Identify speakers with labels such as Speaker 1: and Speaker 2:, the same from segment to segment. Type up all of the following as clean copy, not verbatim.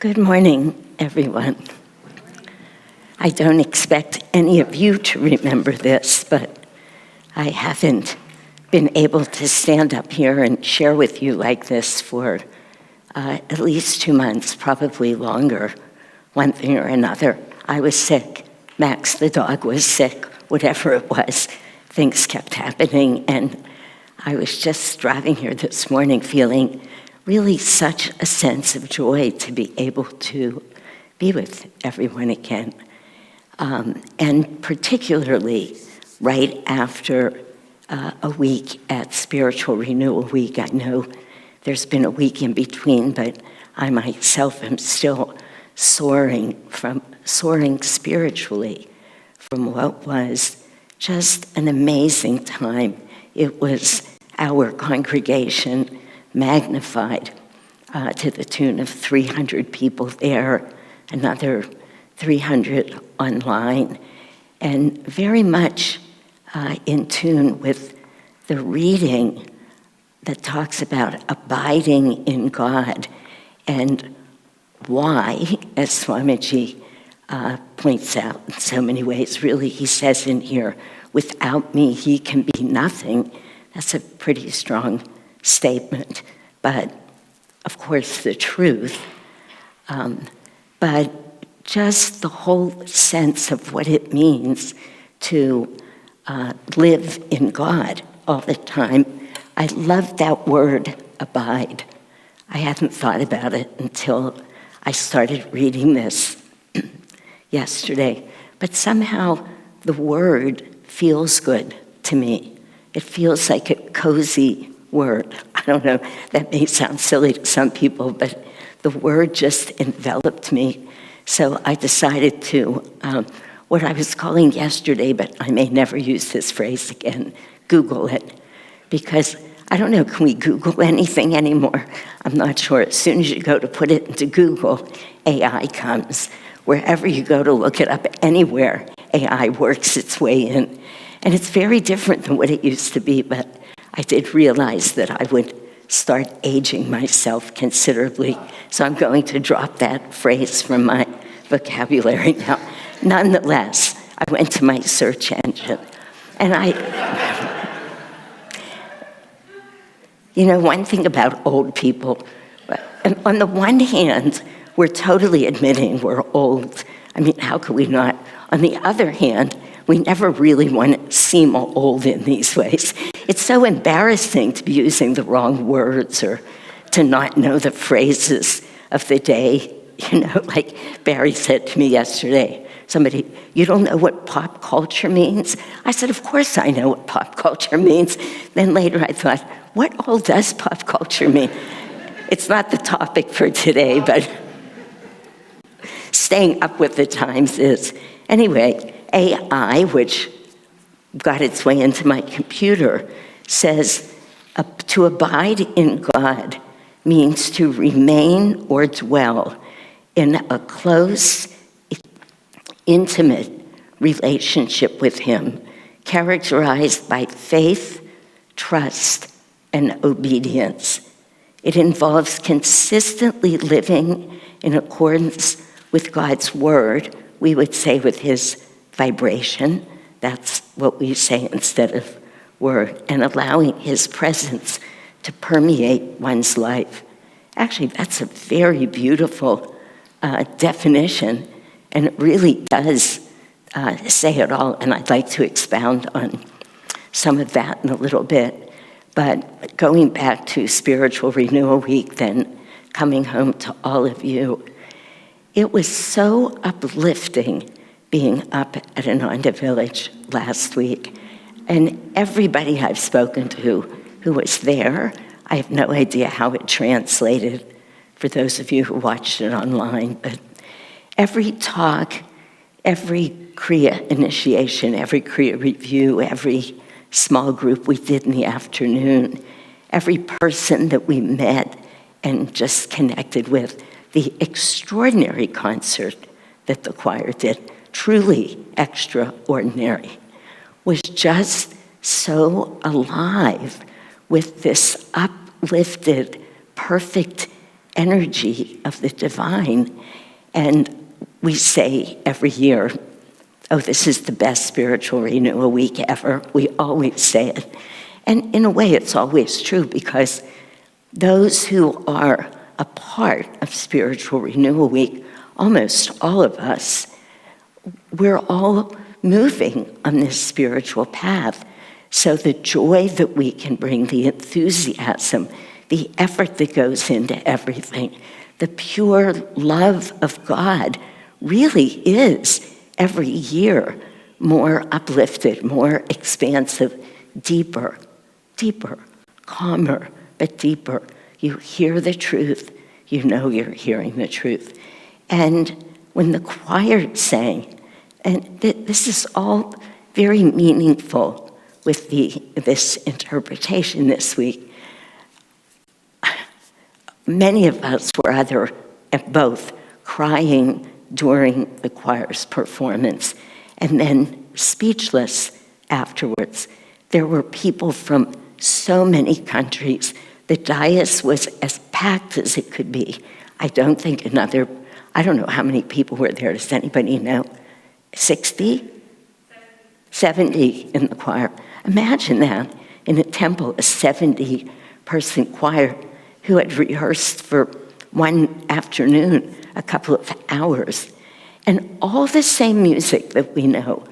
Speaker 1: Good morning, everyone. I don't expect any of you to remember this, but I haven't been able to stand up here and share with you like this for at least 2 months, probably longer, one thing or another. I was sick. Max, the dog, was sick. Whatever it was, things kept happening. And I was just driving here this morning feeling really such a sense of joy to be able to be with everyone again. And particularly right after a week at Spiritual Renewal Week. I know there's been a week in between, but I myself am still soaring spiritually from what was just an amazing time. It was our congregation magnified to the tune of 300 people there, another 300 online, and very much in tune with the reading that talks about abiding in God and why, as Swamiji points out in so many ways. Really, he says in here, without me, he can be nothing. That's a pretty strong statement, but of course the truth. But just the whole sense of what it means to live in God all the time. I love that word, abide. I hadn't thought about it until I started reading this yesterday, but somehow the word feels good to me. It feels like a cozy word. I don't know, that may sound silly to some people, but the word just enveloped me. So I decided to, what I was calling yesterday, but I may never use this phrase again, Google it. Because I don't know, can we Google anything anymore? I'm not sure. As soon as you go to put it into Google, AI comes. Wherever you go to look it up anywhere, AI works its way in. And it's very different than what it used to be, but I did realize that I would start aging myself considerably, so I'm going to drop that phrase from my vocabulary now. Nonetheless, I went to my search engine, and one thing about old people, on the one hand, we're totally admitting we're old. I mean, how could we not? On the other hand, we never really want to seem old in these ways. It's so embarrassing to be using the wrong words or to not know the phrases of the day. Like Barry said to me yesterday, somebody, you don't know what pop culture means? I said, of course I know what pop culture means. Then later I thought, what all does pop culture mean? It's not the topic for today, but staying up with the times is. Anyway, AI, which got its way into my computer, says to abide in God means to remain or dwell in a close, intimate relationship with Him, characterized by faith, trust, and obedience. It involves consistently living in accordance with God's word, we would say with His vibration, that's what we say instead of word, and allowing His presence to permeate one's life. Actually, that's a very beautiful definition, and it really does say it all, and I'd like to expound on some of that in a little bit. But going back to Spiritual Renewal Week, then coming home to all of you, it was so uplifting being up at Ananda Village last week. And everybody I've spoken to who was there, I have no idea how it translated for those of you who watched it online, but every talk, every Kriya initiation, every Kriya review, every small group we did in the afternoon, every person that we met and just connected with, the extraordinary concert that the choir did, truly extraordinary, was just so alive with this uplifted, perfect energy of the divine. And we say every year, oh, this is the best spiritual renewal week ever. We always say it. And in a way, it's always true, because those who are a part of Spiritual Renewal Week, almost all of us, we're all moving on this spiritual path. So the joy that we can bring, the enthusiasm, the effort that goes into everything, the pure love of God really is every year more uplifted, more expansive, deeper, calmer, but deeper. You hear the truth, you know you're hearing the truth. And when the choir sang, and this is all very meaningful with this interpretation this week, many of us were either both crying during the choir's performance and then speechless afterwards. There were people from so many countries. The dais was as packed as it could be. I don't know how many people were there. Does anybody know? 60? 70 in the choir. Imagine that in a temple, a 70-person choir who had rehearsed for one afternoon, a couple of hours, and all the same music that we know,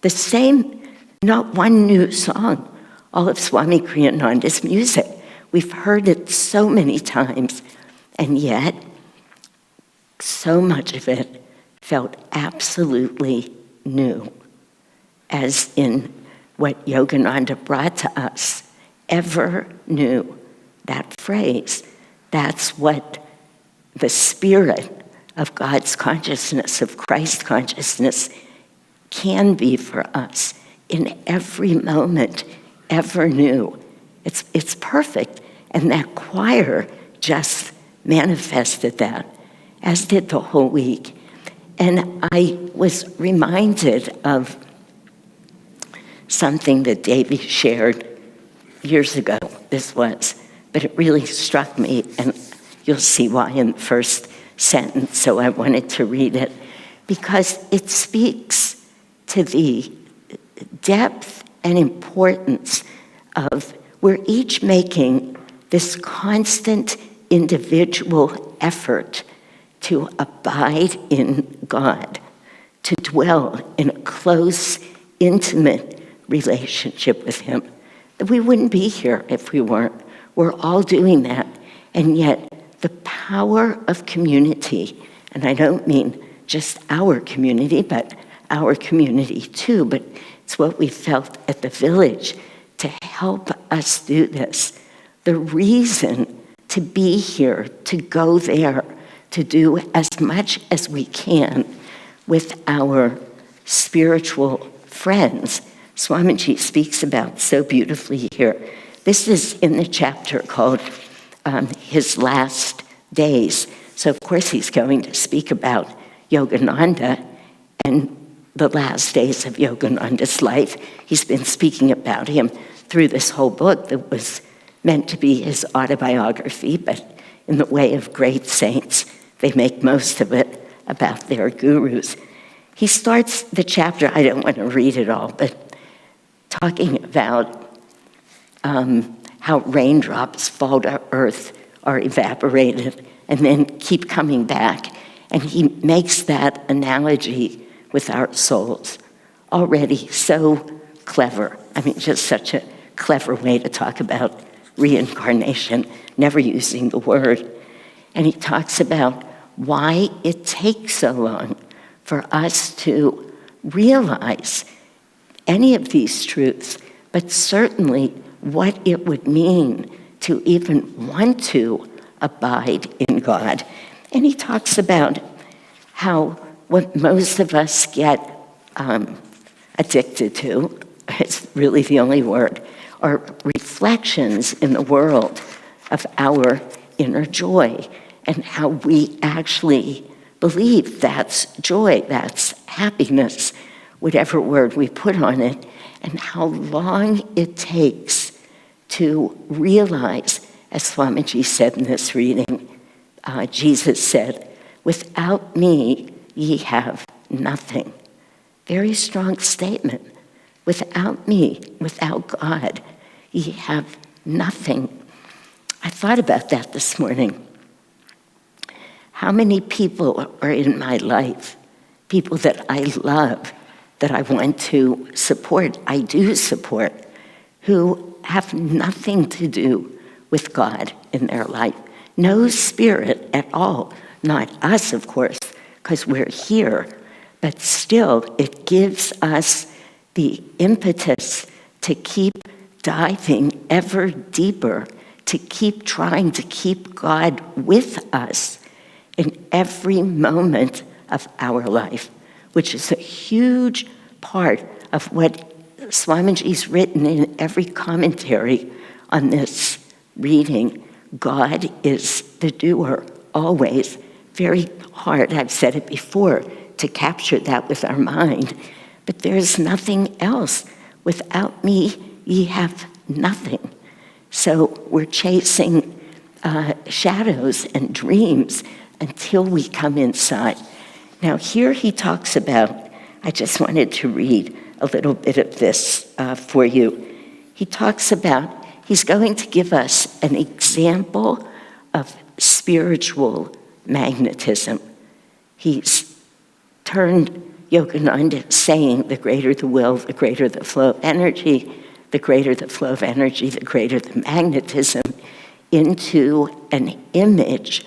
Speaker 1: the same, not one new song, all of Swami Kriyananda's music. We've heard it so many times, and yet so much of it felt absolutely new, as in what Yogananda brought to us, ever new. That phrase, that's what the spirit of God's consciousness, of Christ consciousness, can be for us in every moment, ever new. It's perfect. And that choir just manifested that, as did the whole week. And I was reminded of something that Davy shared years ago, but it really struck me, and you'll see why in the first sentence, so I wanted to read it, because it speaks to the depth and importance of we're each making this constant individual effort to abide in God, to dwell in a close, intimate relationship with Him. That we wouldn't be here if we weren't. We're all doing that. And yet, the power of community, and I don't mean just our community, but our community too, but it's what we felt at the village to help us do this. The reason to be here, to go there, to do as much as we can with our spiritual friends. Swamiji speaks about so beautifully here. This is in the chapter called His Last Days. So of course he's going to speak about Yogananda and the last days of Yogananda's life. He's been speaking about him through this whole book that was meant to be his autobiography, but in the way of great saints, they make most of it about their gurus. He starts the chapter, I don't want to read it all, but talking about how raindrops fall to earth, are evaporated, and then keep coming back. And he makes that analogy with our souls. Already so clever. I mean, just such a clever way to talk about reincarnation, never using the word. And he talks about why it takes so long for us to realize any of these truths, but certainly what it would mean to even want to abide in God. And he talks about how what most of us get addicted to, it's really the only word, are reflections in the world of our inner joy, and how we actually believe that's joy, that's happiness, whatever word we put on it, and how long it takes to realize, as Swamiji said in this reading, Jesus said, "Without me, ye have nothing." Very strong statement. Without me, without God, ye have nothing. I thought about that this morning. How many people are in my life, people that I love, that I want to support, I do support, who have nothing to do with God in their life. No spirit at all. Not us, of course, because we're here. But still, it gives us the impetus to keep diving ever deeper, to keep trying to keep God with us in every moment of our life, which is a huge part of what Swamiji's written in every commentary on this reading. God is the doer, always. Very hard, I've said it before, to capture that with our mind. But there's nothing else. Without me, ye have nothing. So we're chasing shadows and dreams until we come inside. Now here he talks about, I just wanted to read a little bit of this for you. He talks about, he's going to give us an example of spiritual magnetism. He's turned Yogananda saying, the greater the will, the greater the flow of energy, the greater the flow of energy, the greater the magnetism, into an image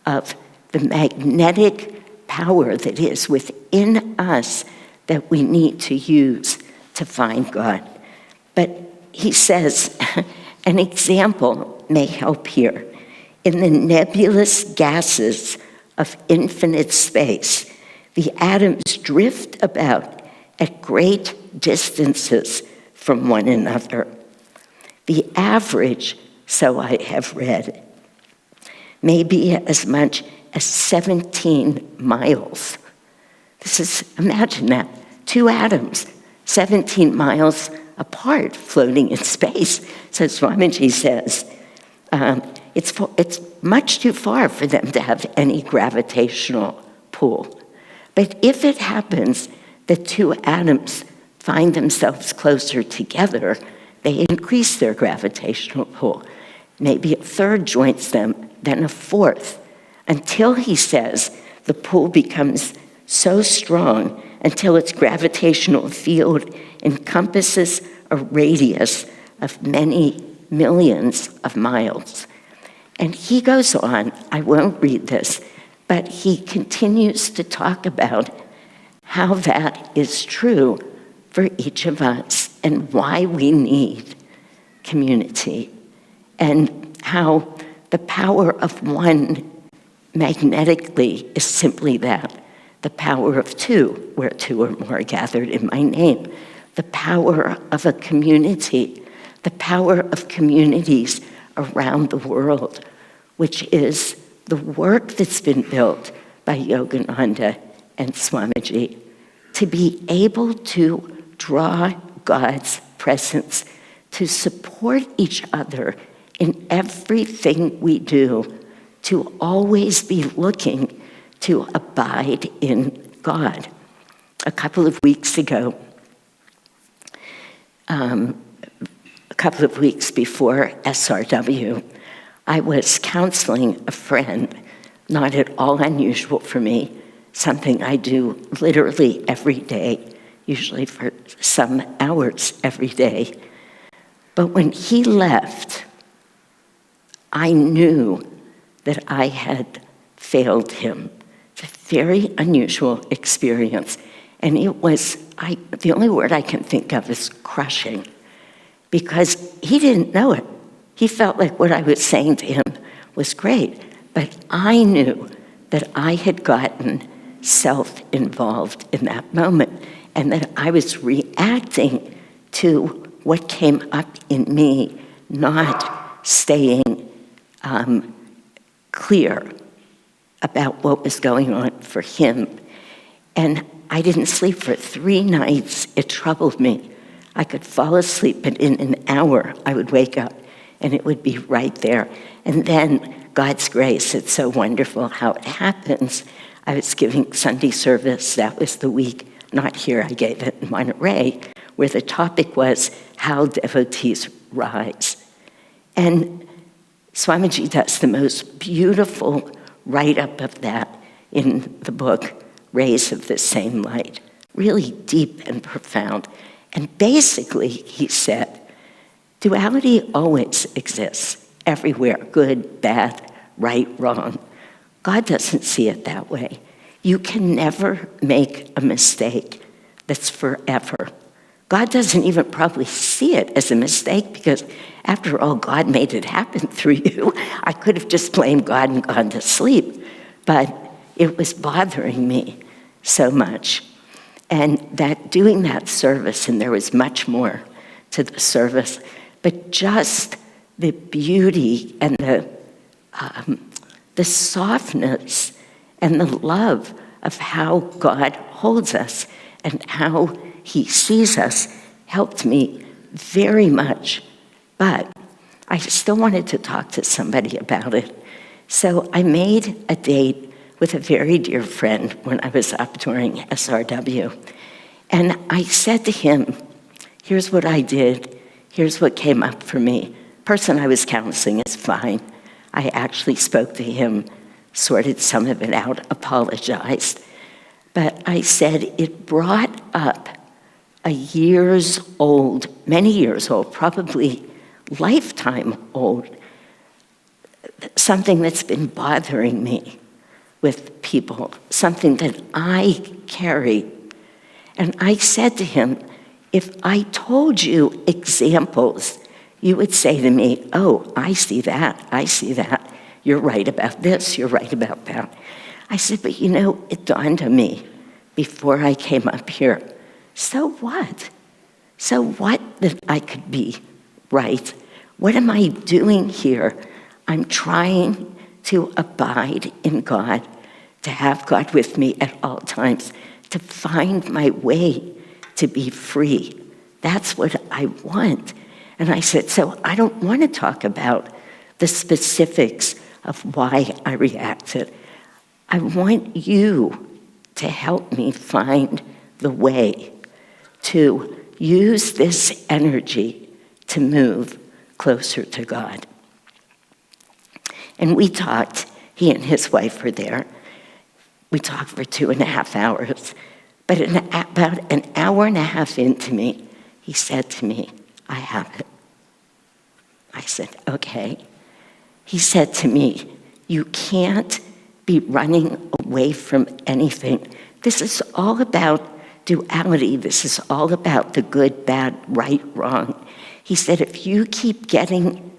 Speaker 1: of the magnetic power that is within us that we need to use to find God. But he says, an example may help here. In the nebulous gases of infinite space, the atoms drift about at great distances from one another. The average, so I have read, may be as much as 17 miles. Imagine that, 2 atoms, 17 miles apart, floating in space. So Swamiji says, it's much too far for them to have any gravitational pull. But if it happens that 2 atoms find themselves closer together, they increase their gravitational pull. Maybe a third joins them, then a fourth, until, he says, the pull becomes so strong until its gravitational field encompasses a radius of many millions of miles. And he goes on, I won't read this, but he continues to talk about how that is true for each of us and why we need community, and how the power of one magnetically is simply that, the power of 2, where 2 or more are gathered in my name, the power of a community, the power of communities around the world, which is the work that's been built by Yogananda and Swamiji, to be able to draw God's presence, to support each other in everything we do, to always be looking to abide in God. A couple of weeks ago, a couple of weeks before SRW, I was counseling a friend, not at all unusual for me, something I do literally every day, usually for some hours every day. But when he left, I knew that I had failed him. It's a very unusual experience. And it was, the only word I can think of is crushing, because he didn't know it. He felt like what I was saying to him was great, but I knew that I had gotten self-involved in that moment, and that I was reacting to what came up in me, not staying clear about what was going on for him. And I didn't sleep for 3 nights. It troubled me. I could fall asleep, but in an hour I would wake up and it would be right there. And then God's grace, it's so wonderful how it happens. I was giving Sunday service, that was the week, not here, I gave it in Monterey, where the topic was how devotees rise. And Swamiji does the most beautiful write-up of that in the book, Rays of the Same Light. Really deep and profound. And basically, he said, duality always exists, everywhere, good, bad, right, wrong. God doesn't see it that way. You can never make a mistake that's forever. God doesn't even probably see it as a mistake because, after all, God made it happen through you. I could have just blamed God and gone to sleep, but it was bothering me so much. And that doing that service, and there was much more to the service, but just the beauty and the softness and the love of how God holds us and how he sees us helped me very much. But I still wanted to talk to somebody about it. So I made a date with a very dear friend when I was up during SRW. And I said to him, here's what I did. Here's what came up for me. Person I was counseling is fine. I actually spoke to him, sorted some of it out, apologized. But I said it brought up a years old, many years old, probably lifetime old, something that's been bothering me with people, something that I carry. And I said to him, if I told you examples, you would say to me, oh, I see that. You're right about this, you're right about that. I said, but it dawned on me before I came up here. So what? So what that I could be right? What am I doing here? I'm trying to abide in God, to have God with me at all times, to find my way to be free. That's what I want. And I said, so I don't want to talk about the specifics of why I reacted. I want you to help me find the way to use this energy to move closer to God. And we talked, he and his wife were there. We talked for 2.5 hours. But about an hour and a half into me, he said to me, I have it. I said, okay. He said to me, you can't be running away from anything. This is all about duality. This is all about the good, bad, right, wrong. He said, if you keep going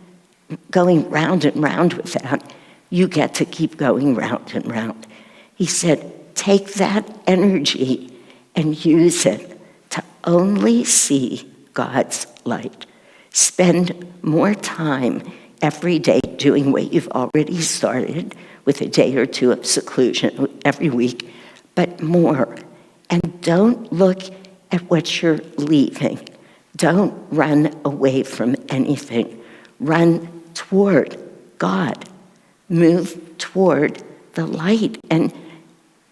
Speaker 1: round and round with that, you get to keep going round and round. He said, take that energy and use it to only see God's light. Spend more time every day doing what you've already started with a day or two of seclusion every week, but more. And don't look at what you're leaving. Don't run away from anything. Run toward God. Move toward the light. And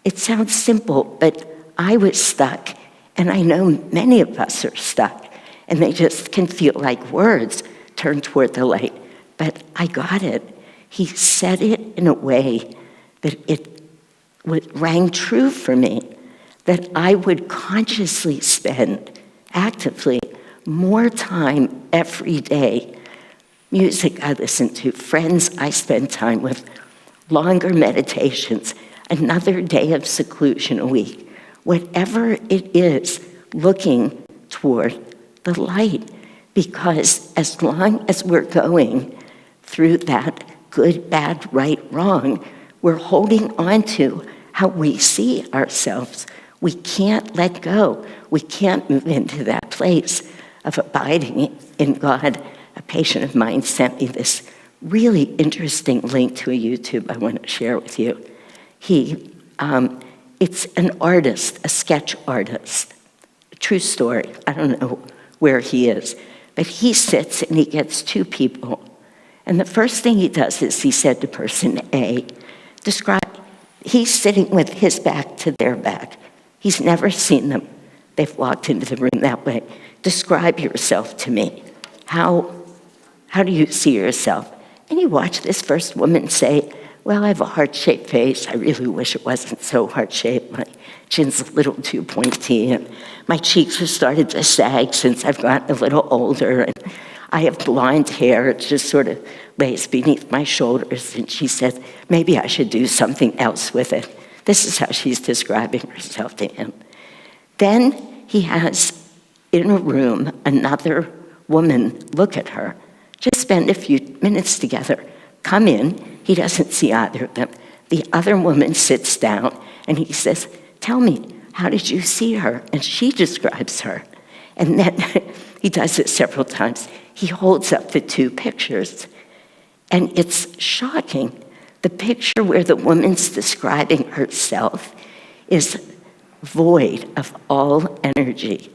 Speaker 1: it sounds simple, but I was stuck, and I know many of us are stuck, and they just can feel like words, turn toward the light. But I got it. He said it in a way that it rang true for me, that I would consciously spend, actively, more time every day. Music I listen to, friends I spend time with, longer meditations, another day of seclusion a week. Whatever it is, looking toward the light. Because as long as we're going through that good, bad, right, wrong, we're holding on to how we see ourselves. We can't let go. We can't move into that place of abiding in God. A patient of mine sent me this really interesting link to a YouTube I want to share with you. It's an artist, a sketch artist. A true story. I don't know where he is. But he sits and he gets two people And the first thing he does is he said to person A, he's sitting with his back to their back. He's never seen them. They've walked into the room that way. Describe yourself to me. How do you see yourself? And you watch this first woman say, well, I have a heart-shaped face. I really wish it wasn't so heart-shaped. My chin's a little too pointy, and my cheeks have started to sag since I've gotten a little older, and I have blonde hair. It just sort of lays beneath my shoulders. And she said, maybe I should do something else with it. This is how she's describing herself to him. Then he has, in a room, another woman look at her. Just spend a few minutes together. Come in. He doesn't see either of them. The other woman sits down, and he says, tell me, how did you see her? And she describes her. And then he does it several times. He holds up the two pictures, and it's shocking. The picture where the woman's describing herself is void of all energy.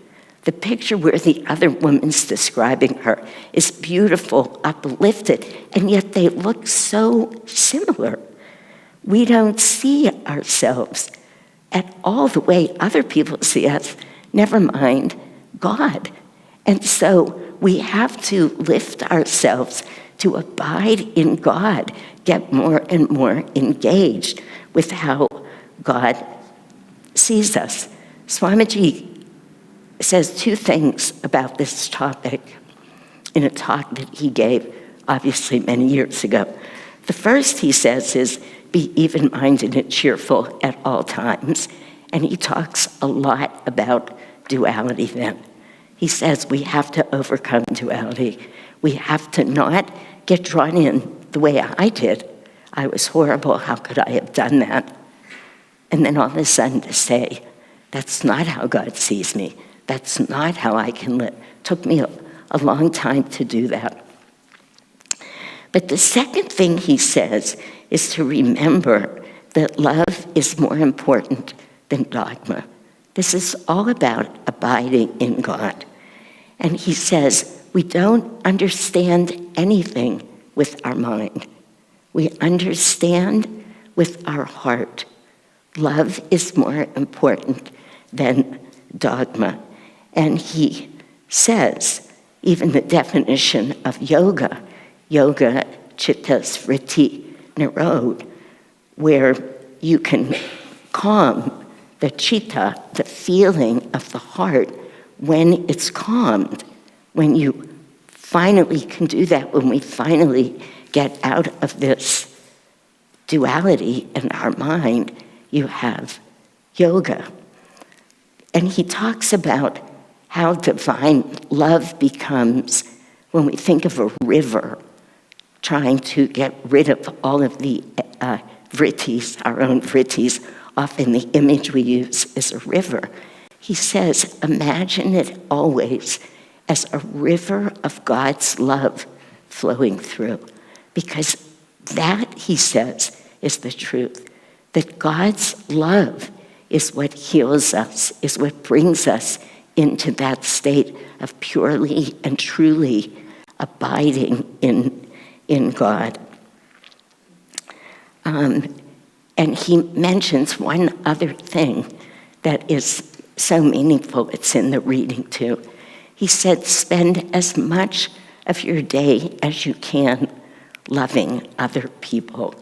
Speaker 1: The picture where the other woman's describing her is beautiful, uplifted, and yet they look so similar. We don't see ourselves at all the way other people see us, never mind God. And so we have to lift ourselves to abide in God, get more and more engaged with how God sees us. Swamiji says two things about this topic in a talk that he gave, obviously many years ago. The first, he says, is be even-minded and cheerful at all times. And he talks a lot about duality then. He says we have to overcome duality. We have to not get drawn in the way I did. I was horrible. How could I have done that? And then all of a sudden to say, that's not how God sees me. That's not how I can live. It took me a long time to do that. But the second thing he says is to remember that love is more important than dogma. This is all about abiding in God. And he says, we don't understand anything with our mind. We understand with our heart. Love is more important than dogma. And he says, even the definition of yoga chitta vritti nirod, where you can calm the chitta, the feeling of the heart, when it's calmed, when you finally can do that, when we finally get out of this duality in our mind, you have yoga. And he talks about how divine love becomes when we think of a river trying to get rid of all of the vrittis, our own vrittis. Often the image we use is a river. He says, imagine it always as a river of God's love flowing through. Because that, he says, is the truth. That God's love is what heals us, is what brings us into that state of purely and truly abiding in God. And he mentions one other thing that is so meaningful. It's in the reading too. He said, spend as much of your day as you can loving other people,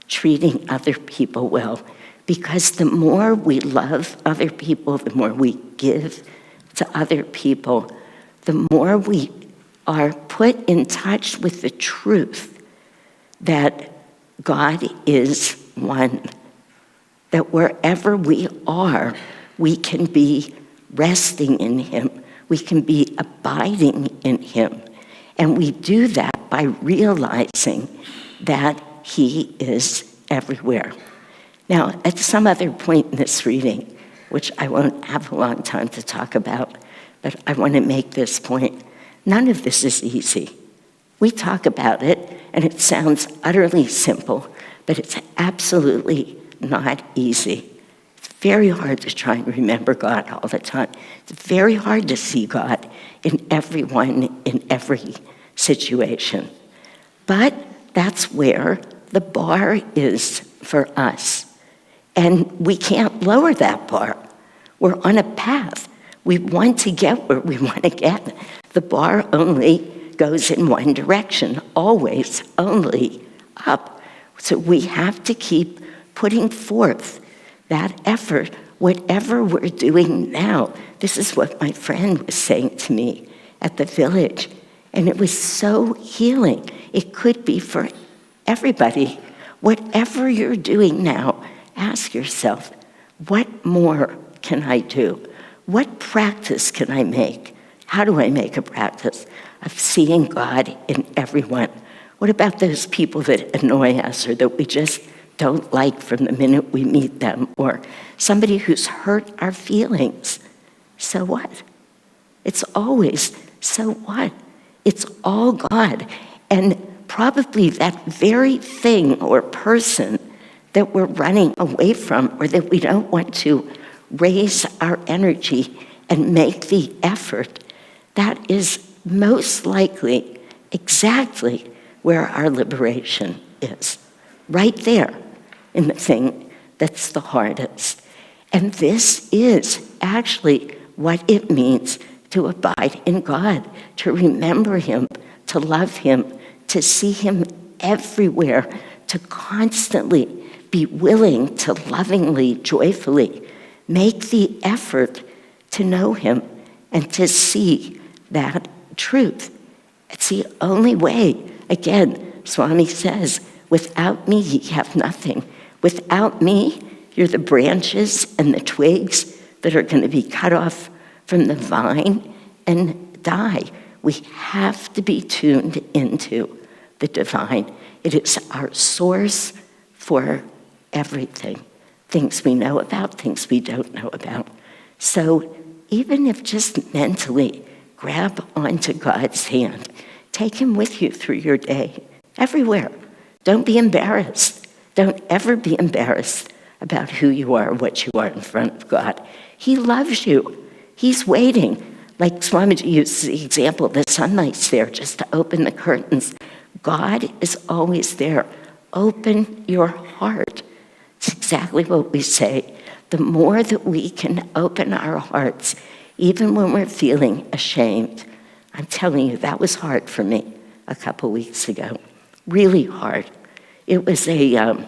Speaker 1: treating other people well. Because the more we love other people, the more we give to other people, the more we are put in touch with the truth that God is one. That wherever we are, we can be resting in him. We can be abiding in him. And we do that by realizing that he is everywhere. Now, at some other point in this reading, which I won't have a long time to talk about, but I want to make this point. None of this is easy. We talk about it, and it sounds utterly simple, but it's absolutely not easy. It's very hard to try and remember God all the time. It's very hard to see God in everyone, in every situation. But that's where the bar is for us. And we can't lower that bar. We're on a path. We want to get where we want to get. The bar only goes in one direction, always only up. So we have to keep putting forth that effort, whatever we're doing now. This is what my friend was saying to me at the village, and it was so healing. It could be for everybody. Whatever you're doing now, ask yourself, what more can I do? What practice can I make? How do I make a practice of seeing God in everyone? What about those people that annoy us or that we just don't like from the minute we meet them, or somebody who's hurt our feelings? So what? It's always, so what? It's all God. And probably that very thing or person that we're running away from or that we don't want to raise our energy and make the effort, that is most likely exactly where our liberation is. Right there in the thing that's the hardest. And this is actually what it means to abide in God, to remember Him, to love Him, to see Him everywhere, to constantly be willing to lovingly, joyfully make the effort to know Him and to see that truth. It's the only way. Again, Swami says, without me, ye have nothing. Without me, you're the branches and the twigs that are going to be cut off from the vine and die. We have to be tuned into the divine. It is our source for everything. Things we know about, things we don't know about. So even if just mentally grab onto God's hand, take Him with you through your day, everywhere. Don't be embarrassed. Don't ever be embarrassed about who you are, what you are in front of God. He loves you. He's waiting. Like Swamiji used the example, the sunlight's there just to open the curtains. God is always there. Open your heart. It's exactly what we say. The more that we can open our hearts, even when we're feeling ashamed. I'm telling you, that was hard for me a couple weeks ago. Really hard. It was I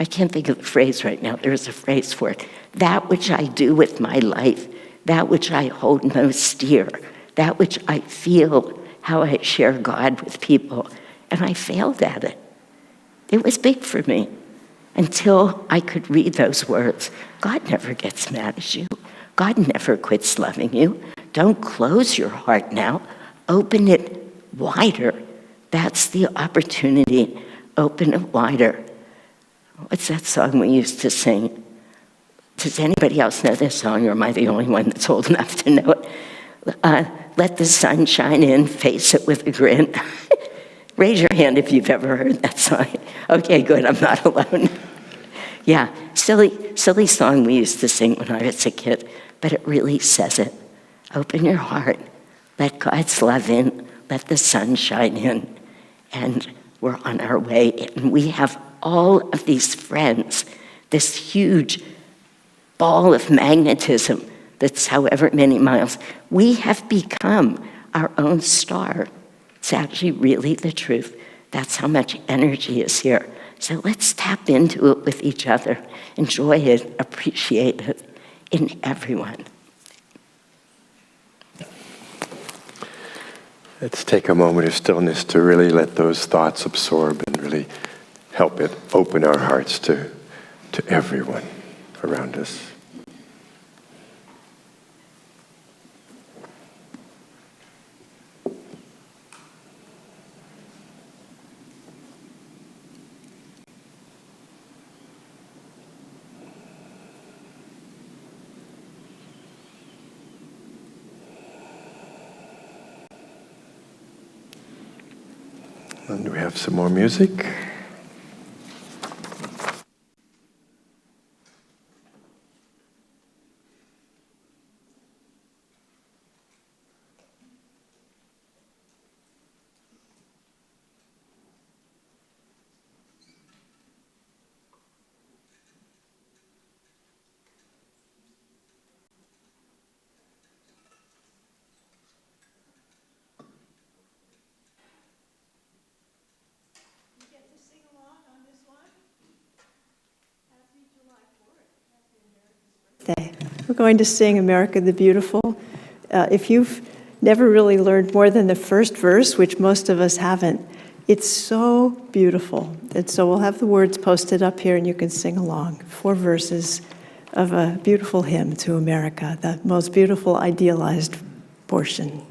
Speaker 1: can't think of the phrase right now. There's a phrase for it. That which I do with my life, that which I hold most dear, that which I feel, how I share God with people. And I failed at it. It was big for me until I could read those words. God never gets mad at you. God never quits loving you. Don't close your heart now. Open it wider. That's the opportunity. Open it wider. What's that song we used to sing? Does anybody else know this song, or am I the only one that's old enough to know it? Let the sun shine in, face it with a grin. Raise your hand if you've ever heard that song. Okay, good, I'm not alone. Yeah, silly song we used to sing when I was a kid, but it really says it. Open your heart, let God's love in, let the sun shine in, and we're on our way. And we have all of these friends, this huge ball of magnetism that's however many miles. We have become our own star. It's actually really the truth. That's how much energy is here. So let's tap into it with each other, enjoy it, appreciate it in everyone.
Speaker 2: Let's take a moment of stillness to really let those thoughts absorb and really help it open our hearts to everyone around us. And do we have some more music?
Speaker 3: Day. We're going to sing America the Beautiful. If you've never really learned more than the first verse, which most of us haven't, it's so beautiful. And so we'll have the words posted up here and you can sing along. 4 verses of a beautiful hymn to America, the most beautiful idealized portion.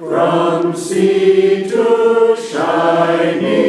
Speaker 4: From sea to shining